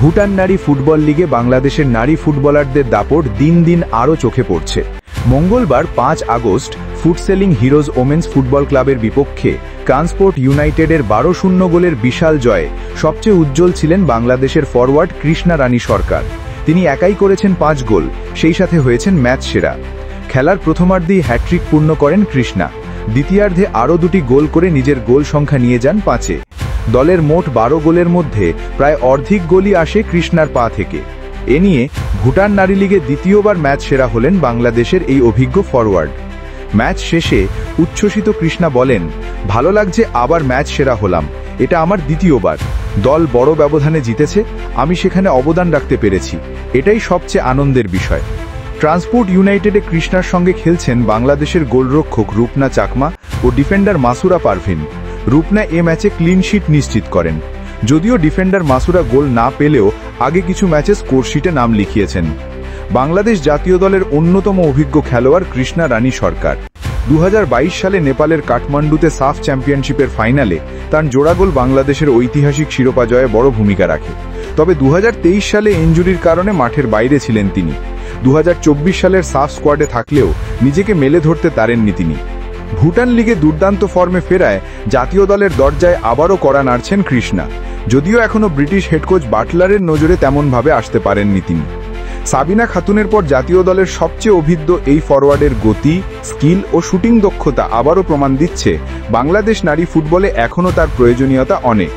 ভুটান নারী ফুটবল লিগে বাংলাদেশের নারী ফুটবলারদের দাপট দিন দিন আরও চোখে পড়ছে। মঙ্গলবার 5 আগস্ট ফুটসেলিং হিরোজ ওমেন্স ফুটবল ক্লাবের বিপক্ষে ট্রান্সপোর্ট ইউনাইটেডের 12-0 গোলের বিশাল জয়ে সবচেয়ে উজ্জ্বল ছিলেন বাংলাদেশের ফরওয়ার্ড কৃষ্ণা রানী সরকার। তিনি একাই করেছেন 5 গোল, সেই সাথে হয়েছেন ম্যাচ সেরা। খেলার প্রথমার্ধেই হ্যাট্রিক পূর্ণ করেন কৃষ্ণা। দ্বিতীয়ার্ধে আরও 2টি গোল করে নিজের গোল সংখ্যা নিয়ে যান 5-এ। দলের মোট 12 গোলের মধ্যে প্রায় অর্ধেক গোলই আসে কৃষ্ণার পা থেকে। এ নিয়ে ভুটান নারী লিগে দ্বিতীয়বার ম্যাচ সেরা হলেন বাংলাদেশের এই অভিজ্ঞ ফরওয়ার্ড। ম্যাচ শেষে উচ্ছ্বসিত কৃষ্ণা বলেন, ভালো লাগছে আবার ম্যাচ সেরা হলাম, এটা আমার দ্বিতীয়বার। দল বড় ব্যবধানে জিতেছে, আমি সেখানে অবদান রাখতে পেরেছি, এটাই সবচেয়ে আনন্দের বিষয়। ট্রান্সপোর্ট ইউনাইটেডে কৃষ্ণার সঙ্গে খেলছেন বাংলাদেশের গোলরক্ষক রূপনা চাকমা ও ডিফেন্ডার মাসুরা পারভিন। রূপনা এ ম্যাচে ক্লিন শিট নিশ্চিত করেন। যদিও ডিফেন্ডার মাসুরা গোল না পেলেও আগে কিছু ম্যাচে স্কোরশিটে নাম লিখিয়েছেন। বাংলাদেশ জাতীয় দলের অন্যতম অভিজ্ঞ খেলোয়াড় কৃষ্ণা রানী সরকার 2022 সালে নেপালের কাঠমান্ডুতে সাফ চ্যাম্পিয়নশিপের ফাইনালে তার জোড়া গোল বাংলাদেশের ঐতিহাসিক শিরোপা জয়ে বড় ভূমিকা রাখে। তবে 2023 সালে ইনজুরির কারণে মাঠের বাইরে ছিলেন তিনি। 2024 সালের সাফ স্কোয়াডে থাকলেও নিজেকে মেলে ধরতে পারেননি তিনি। ভুটান লিগে দুর্দান্ত ফর্মে ফেরায় জাতীয় দলের দরজায় আবারও কড়া নাড়ছেন কৃষ্ণা। যদিও এখনও ব্রিটিশ হেডকোচ বাটলারের নজরে তেমনভাবে আসতে পারেননি তিনি। সাবিনা খাতুনের পর জাতীয় দলের সবচেয়ে অভিজ্ঞ এই ফরওয়ার্ডের গতি, স্কিল ও শুটিং দক্ষতা আবারও প্রমাণ দিচ্ছে বাংলাদেশ নারী ফুটবলে এখনও তার প্রয়োজনীয়তা অনেক।